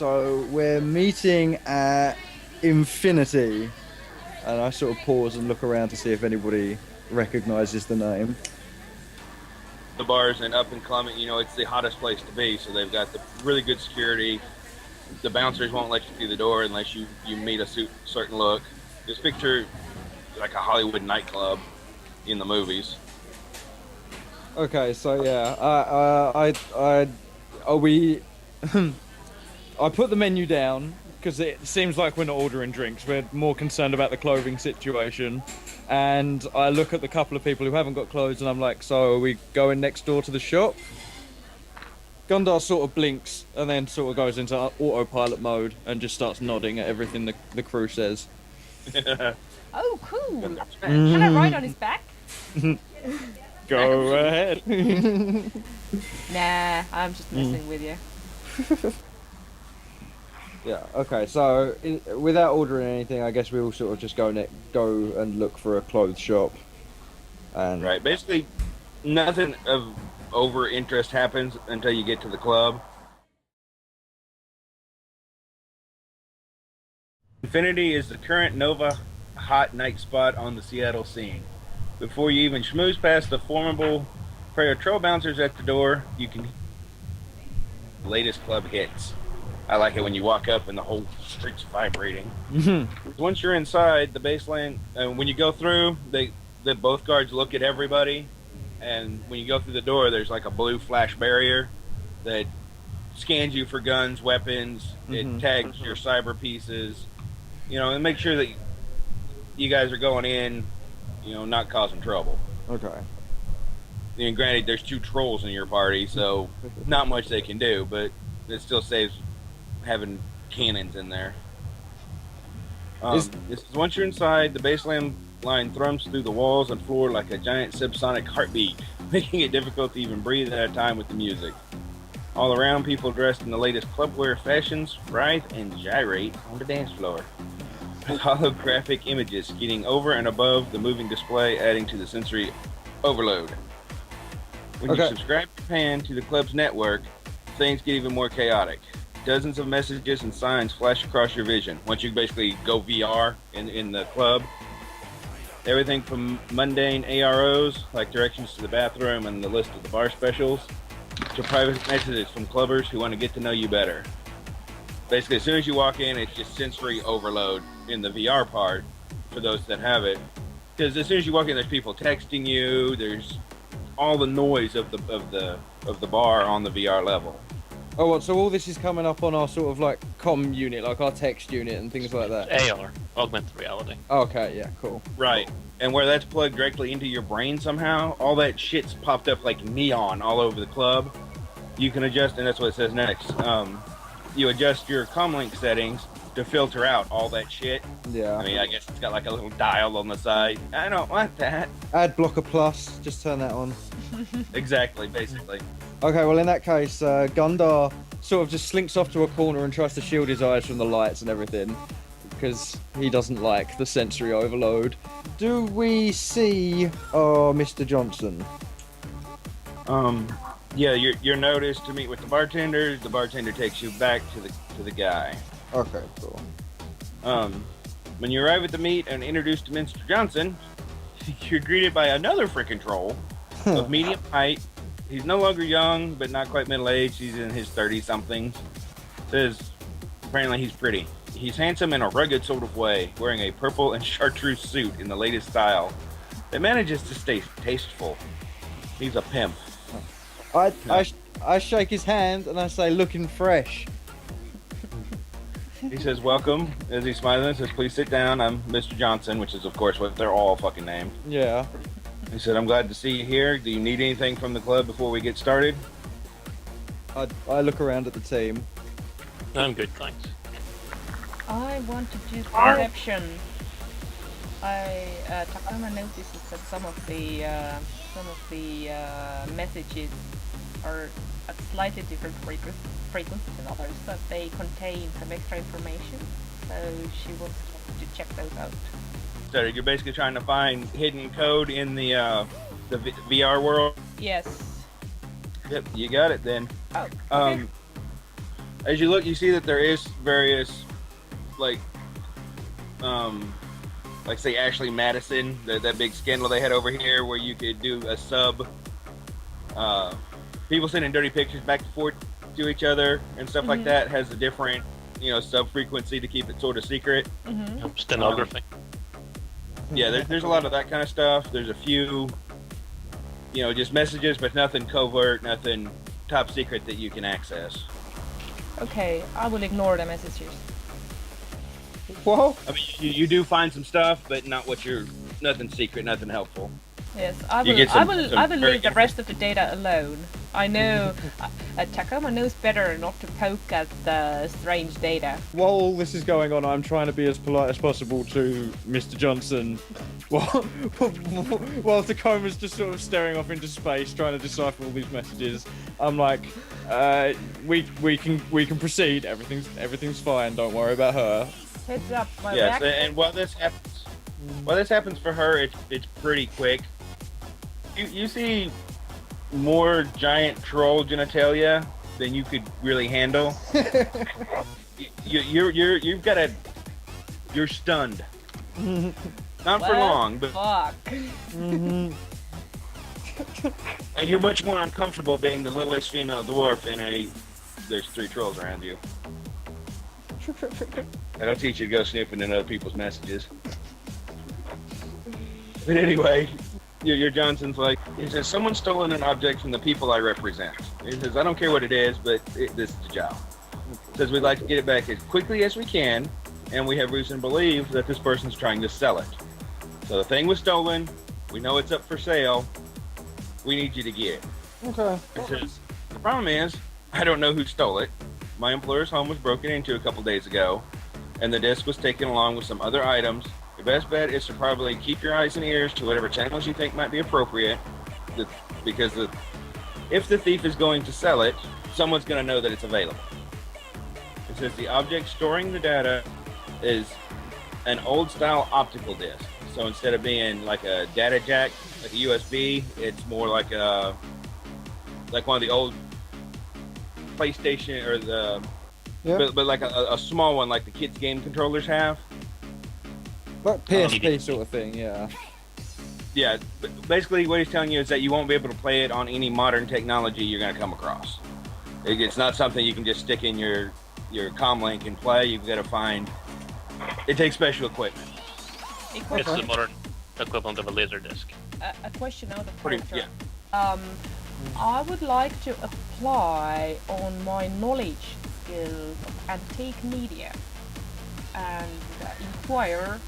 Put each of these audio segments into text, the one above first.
So we're meeting at Infinity, and I sort of pause and look around to see if anybody recognizes the name. The bar's in up and Clement, it's the hottest place to be, so they've got the really good security. The bouncers won't let you through the door unless you meet a certain look. Just picture like a Hollywood nightclub in the movies. Okay, so yeah, are we? I put the menu down because it seems like we're not ordering drinks. We're more concerned about the clothing situation. And I look at the couple of people who haven't got clothes, and I'm like, "So are we going next door to the shop?" Gundar sort of blinks and then sort of goes into autopilot mode and just starts nodding at everything the crew says. Oh, cool. Can I ride on his back? Go ahead. Nah, I'm just messing with you. Yeah, okay, so without ordering anything, I guess we'll sort of just go and look for a clothes shop. And Right, basically nothing of over interest happens until you get to the club. Infinity is the current Nova hot night spot on the Seattle scene. Before you even schmooze past the formidable patrol bouncers at the door, you can hear the latest club hits. I like it when you walk up and the whole street's vibrating. Once you're inside the baseline, when you go through, both guards look at everybody, and when you go through the door, there's like a blue flash barrier that scans you for guns, weapons. It tags your cyber pieces, and make sure that you guys are going in, not causing trouble. okay. And granted, there's 2 trolls in your party, so not much they can do, but it still saves having cannons in there. Once you're inside, the baseline line thrums through the walls and floor like a giant subsonic heartbeat, making it difficult to even breathe at a time with the music. All around, people dressed in the latest clubwear fashions writhe and gyrate on the dance floor, with holographic images skidding over and above the moving display, adding to the sensory overload. When you subscribe your pan to the club's network, things get even more chaotic. Dozens of messages and signs flash across your vision once you basically go VR in the club. Everything from mundane AROs, like directions to the bathroom and the list of the bar specials, to private messages from clubbers who want to get to know you better. Basically, as soon as you walk in, it's just sensory overload in the VR part for those that have it. Because as soon as you walk in, there's people texting you. There's all the noise of the bar on the VR level. Oh, what? So all this is coming up on our sort of like comm unit, like our text unit and things like that. AR, augmented reality. Okay, yeah, cool. Right. And where that's plugged directly into your brain somehow, all that shit's popped up like neon all over the club. You can adjust, and that's what it says next. You adjust your comlink settings to filter out all that shit. Yeah. I mean, I guess it's got like a little dial on the side. I don't want that. Ad blocker plus, just turn that on. Exactly, basically. Okay, well in that case, Gundar sort of just slinks off to a corner and tries to shield his eyes from the lights and everything, because he doesn't like the sensory overload. Do we see Mr. Johnson? Yeah, you're noticed to meet with the bartender. The bartender takes you back to the guy. Okay, cool. When you arrive at the meet and introduced to Mr. Johnson, you're greeted by another freaking troll of medium height. He's no longer young, but not quite middle-aged. He's in his 30-somethings. Says, apparently he's pretty. He's handsome in a rugged sort of way, wearing a purple and chartreuse suit in the latest style that manages to stay tasteful. He's a pimp. I shake his hand and I say, looking fresh. He says, welcome, as he smiles and says, please sit down. I'm Mr. Johnson, which is, of course, what they're all fucking named. Yeah. He said, I'm glad to see you here. Do you need anything from the club before we get started? I look around at the team. I'm good, thanks. I want to do perception. Takama notices that some of the messages are at slightly different frequencies than others, but they contain some extra information. So she wants to check those out. So you're basically trying to find hidden code in the VR world? Yes. Yep, you got it then. Oh, okay. As you look, you see that there is various, like say Ashley Madison, that big scandal they had over here, where you could do a sub. People sending dirty pictures back and forth to each other and stuff like that has a different, sub frequency to keep it sort of secret. Stenography. Yeah, there's a lot of that kind of stuff. There's a few, just messages, but nothing covert, nothing top secret that you can access. Okay, I will ignore the messages. Well, I mean, you do find some stuff, but nothing secret, nothing helpful. Yes, I You will. get some I will very leave the rest of the data alone. I know Tacoma knows better not to poke at the strange data. while all this is going on, I'm trying to be as polite as possible to Mr. Johnson, while Tacoma's just sort of staring off into space, trying to decipher all these messages. I'm like, we can proceed. Everything's fine. Don't worry about her. Heads up, my Yes, reactor. and while this happens for her, it's pretty quick. You see more giant troll genitalia than you could really handle. You're stunned. Not for Well, long, but fuck. and you're much more uncomfortable being the littlest female dwarf in there's 3 trolls around you. I don't teach you to go snooping in other people's messages. But anyway, your Johnson's like, he says, someone's stolen an object from the people I represent. He says, I don't care what it is, but this is the job. He says, we'd like to get it back as quickly as we can, and we have reason to believe that this person's trying to sell it. So the thing was stolen, we know it's up for sale, we need you to get it. Okay. He says, the problem is, I don't know who stole it. My employer's home was broken into a couple days ago, and the disc was taken along with some other items. Your best bet is to probably keep your eyes and ears to whatever channels you think might be appropriate, because if the thief is going to sell it, someone's going to know that it's available. It says the object storing the data is an old-style optical disc. So instead of being like a data jack, like a USB, it's more like one of the old PlayStation or but like a small one, like the kids' game controllers have. Like PSP sort of thing, yeah. Yeah, basically what he's telling you is that you won't be able to play it on any modern technology you're going to come across. It's not something you can just stick in your comlink and play. You've got to find. It takes special equipment. It's the modern equivalent of a laser disc. A question out of Pretty, character. yeah. I would like to apply on my knowledge skills of antique media and inquire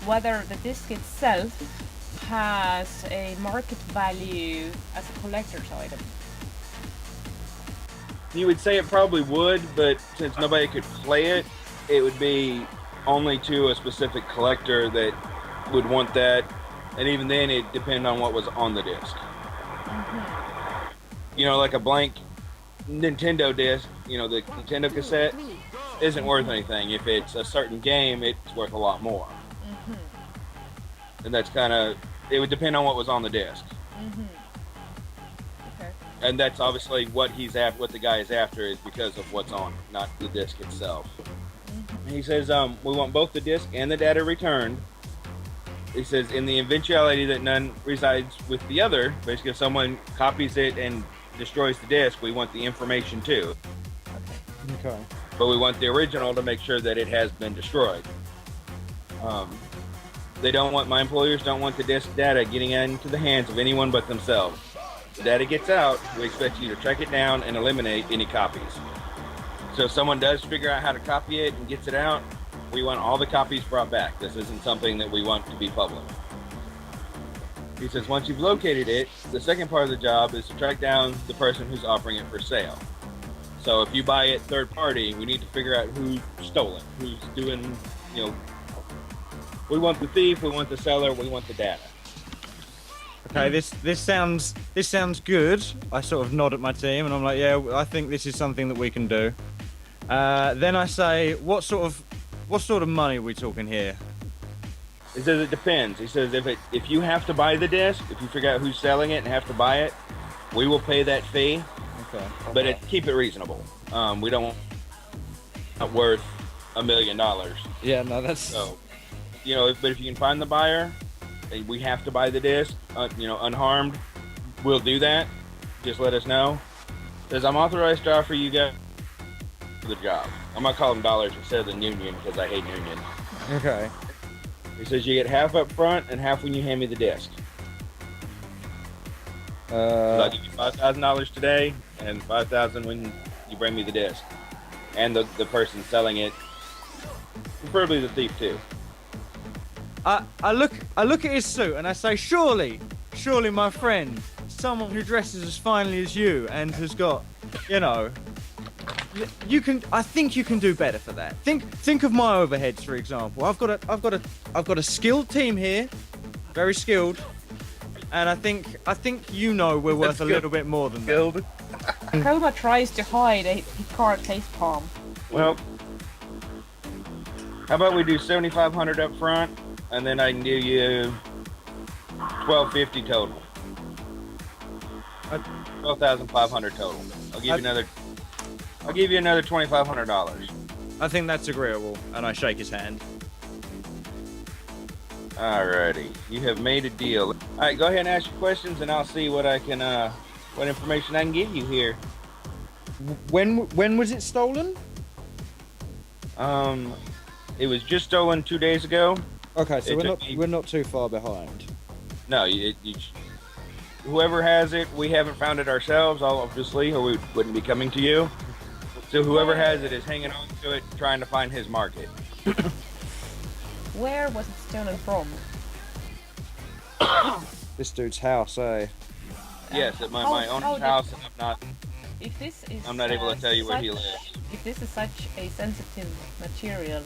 whether the disc itself has a market value as a collector's item. You would say it probably would, but since nobody could play it, it would be only to a specific collector that would want that, and even then it depends on what was on the disc. Like a blank Nintendo disc, the Nintendo cassette isn't worth anything. If it's a certain game, it's worth a lot more. And that's it would depend on what was on the disc. Okay. And that's obviously what the guy is after is because of what's on it, not the disc itself. He says, we want both the disc and the data returned. He says, in the eventuality that none resides with the other, basically if someone copies it and destroys the disc, we want the information too. Okay. But we want the original to make sure that it has been destroyed. My employers don't want the disc data getting into the hands of anyone but themselves. If the data gets out, we expect you to track it down and eliminate any copies. So if someone does figure out how to copy it and gets it out, we want all the copies brought back. This isn't something that we want to be public. He says, once you've located it, the second part of the job is to track down the person who's offering it for sale. So if you buy it third party, we need to figure out who stole it, who's doing, we want the thief, we want the seller, we want the data. Okay, this sounds good. I sort of nod at my team and I'm like, yeah, I think this is something that we can do. Then I say, what sort of money are we talking here? He says it depends. He says if you have to buy the disc, if you figure out who's selling it and have to buy it, we will pay that fee. Okay. But keep it reasonable. We don't not worth $1 million. Yeah, no, that's... So, you know, but if you can find the buyer, and we have to buy the disc, you know, unharmed, we'll do that. Just let us know. Says I'm authorized to offer you guys the job. I'm gonna call them dollars instead of the union because I hate union. Okay. He says you get half up front and half when you hand me the disc. So I'll give you $5,000 today and $5,000 when you bring me the disc, and the person selling it, preferably the thief too. I look at his suit and I say, surely, my friend, someone who dresses as finely as you and has got, you know, I think you can do better for that. Think of my overheads, for example. I've got a skilled team here, very skilled, and I think you know we're worth a little bit more than that. Coma tries to hide a card face palm. Well, how about we do $7,500 up front, and then I can do you $1,250 total. 12,500 total. I'll give you another $2,500. I think that's agreeable, and I shake his hand. Alrighty, you have made a deal. All right, go ahead and ask your questions, and I'll see what I can, what information I can give you here. When was it stolen? It was just stolen 2 days ago. Okay, so It we're not too far behind. No, whoever has it, we haven't found it ourselves, obviously, or we wouldn't be coming to you. So whoever has it is hanging on to it, trying to find his market. Where was it stolen from? This dude's house, eh? Yes, at my owner's house, and I'm not able to tell you where he lives. If this is such a sensitive material,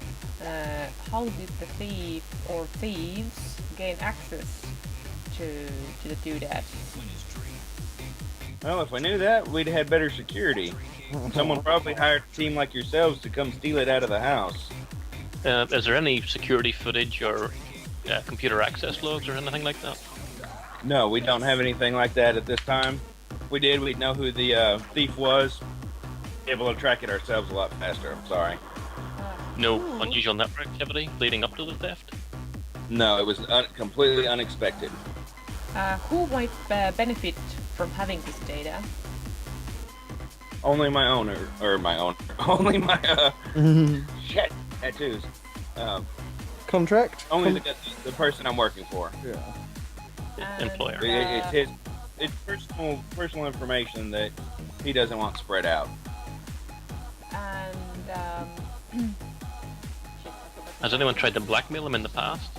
how did the thief or thieves gain access to the doodad? Well, if I knew that, we'd have had better security. Someone probably hired a team like yourselves to come steal it out of the house. Is there any security footage or computer access logs or anything like that? No, we don't have anything like that at this time. If we did, we'd know who the thief was. Be able to track it ourselves a lot faster. I'm sorry. No unusual network activity leading up to the theft? No, it was completely unexpected. Who might benefit from having this data? Only my owner, only my shit tattoos. Contract? Only the person I'm working for. Yeah. Employer. It's personal information that he doesn't want spread out. And Has anyone tried to blackmail him in the past?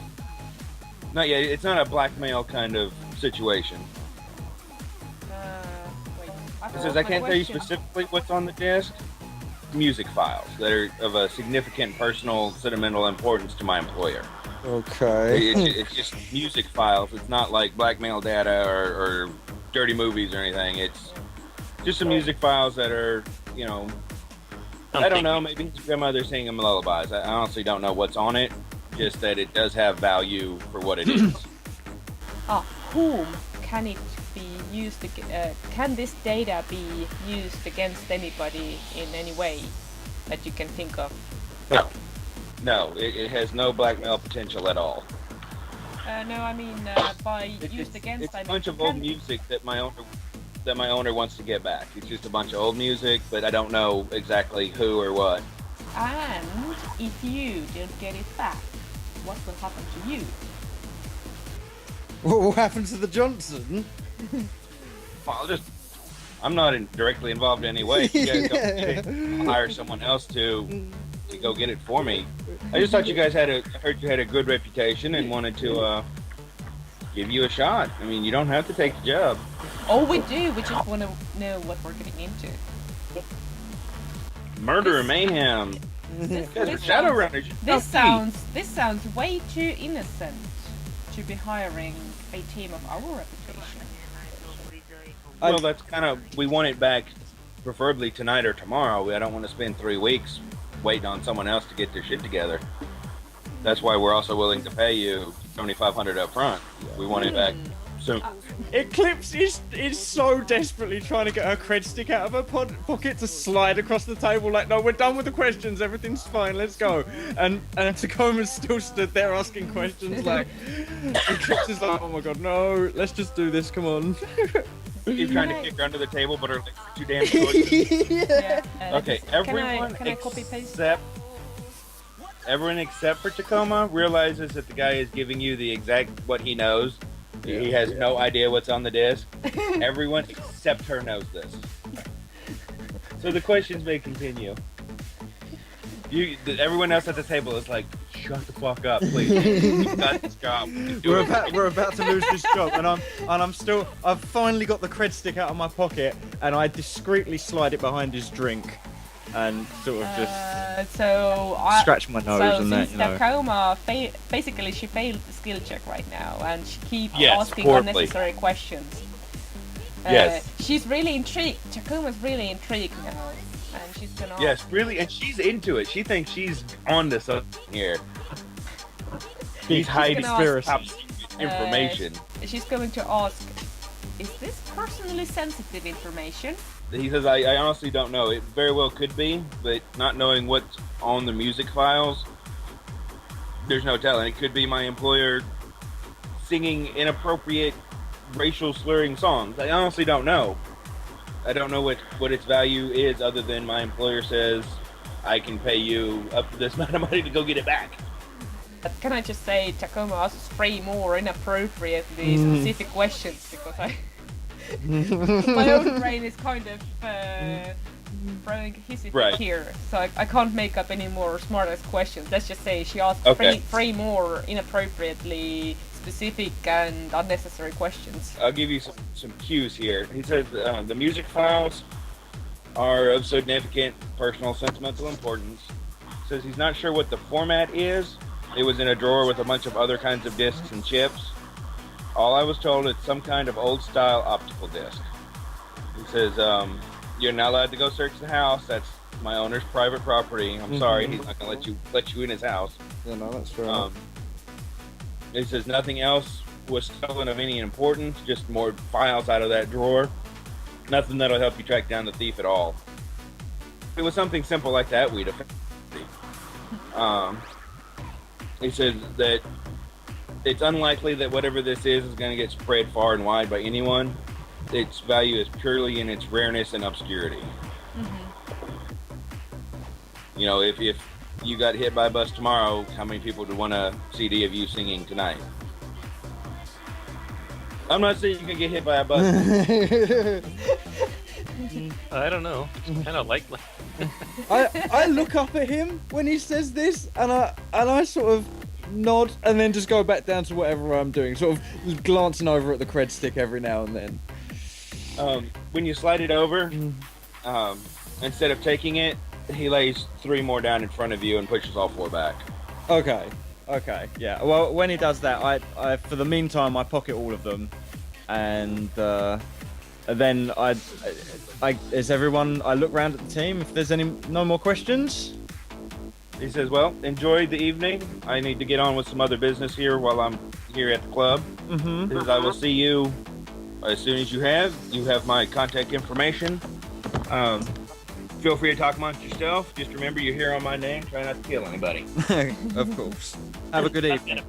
Not yet. It's not a blackmail kind of situation. wait. It says I can't tell you specifically what's on the disc. Music files that are of a significant personal, sentimental importance to my employer. Okay. It's just music files. It's not like blackmail data or dirty movies or anything. It's just some music files that are, you know, I don't know, maybe his grandmother singing him lullabies. I honestly don't know what's on it, just that it does have value for what it is. Whom can it be used? Can this data be used against anybody in any way that you can think of? No, it has no blackmail potential at all. No, I mean by used against. It's a bunch of old music that my owner wants to get back. It's just a bunch of old music, but I don't know exactly who or what. And if you don't get it back, what will happen to you? What will happen to the Johnson? Well, I'm not directly involved in any way. If you guys don't hire someone else to go get it for me. I just thought you guys heard you had a good reputation and wanted to give you a shot. I mean, you don't have to take the job. Oh, we do. We just want to know what we're getting into. Murder and mayhem. This Shadowrunners. This sounds way too innocent to be hiring a team of our reputation. Well, that's kind of, we want it back preferably tonight or tomorrow. I don't want to spend 3 weeks waiting on someone else to get their shit together. That's why we're also willing to pay you $7,500 up front. We want it back So Eclipse is so desperately trying to get her cred stick out of her pocket to slide across the table like, no, we're done with the questions, everything's fine, let's go. And Tacoma's still stood there asking questions like, Eclipse is like, oh my god, no, let's just do this, come on. keep trying to kick her under the table, but her legs are too damn short. Yeah. Okay, everyone Can I copy paste? except everyone except for Tacoma realizes that the guy is giving you the exact what he knows. He has no idea what's on the disc. Everyone except her knows this. So the questions may continue. Everyone else at the table is like, shut the fuck up, please. You've got this job. We're about to lose this job, and I've finally got the cred stick out of my pocket, and I discreetly slide it behind his drink, and sort of just scratch my nose and that, you know. Tacoma basically she failed the skill check right now, and she keeps asking horribly. unnecessary questions. Yes. She's really intrigued. Tacoma's really intrigued now, and she's gonna. Yes, really, and she's into it. She thinks she's on to something here. She's hiding top secret information. She's going to ask, is this personally sensitive information? He says, I honestly don't know. It very well could be, but not knowing what's on the music files, there's no telling. It could be my employer singing inappropriate racial slurring songs. I honestly don't know. I don't know what its value is other than my employer says I can pay you up to this amount of money to go get it back. Can I just say Tacoma asks 3 more inappropriately specific questions because my own brain is kind of throwing hissy here, so I can't make up any more smart-ass questions. Let's just say she asked three more inappropriately specific and unnecessary questions. I'll give you some cues here. He says the music files are of significant personal sentimental importance. Says he's not sure what the format is. It was in a drawer with a bunch of other kinds of discs and chips. All I was told, it's some kind of old-style optical disc. He says, you're not allowed to go search the house. That's my owner's private property. I'm sorry, he's not going to let you in his house. Yeah, no, that's true. He says nothing else was stolen of any importance, just more files out of that drawer. Nothing that'll help you track down the thief at all. If it was something simple like that, we'd have. He says that it's unlikely that whatever this is going to get spread far and wide by anyone. Its value is purely in its rareness and obscurity. You know, if you got hit by a bus tomorrow, how many people would want a CD of you singing tonight? I'm not saying you can get hit by a bus. I don't know. It's kind of likely. I look up at him when he says this, and I sort of nod, and then just go back down to whatever I'm doing, sort of glancing over at the cred stick every now and then. When you slide it over, instead of taking it, he lays 3 more down in front of you and pushes all 4 back. Okay, yeah. Well, when he does that, I for the meantime, I pocket all of them, and then I look around at the team if there's no more questions. He says, well, enjoy the evening. I need to get on with some other business here while I'm here at the club. He says, I will see you as soon as you have my contact information. Feel free to talk amongst yourself. Just remember you're here on my name. Try not to kill anybody. Of course. Have a good evening.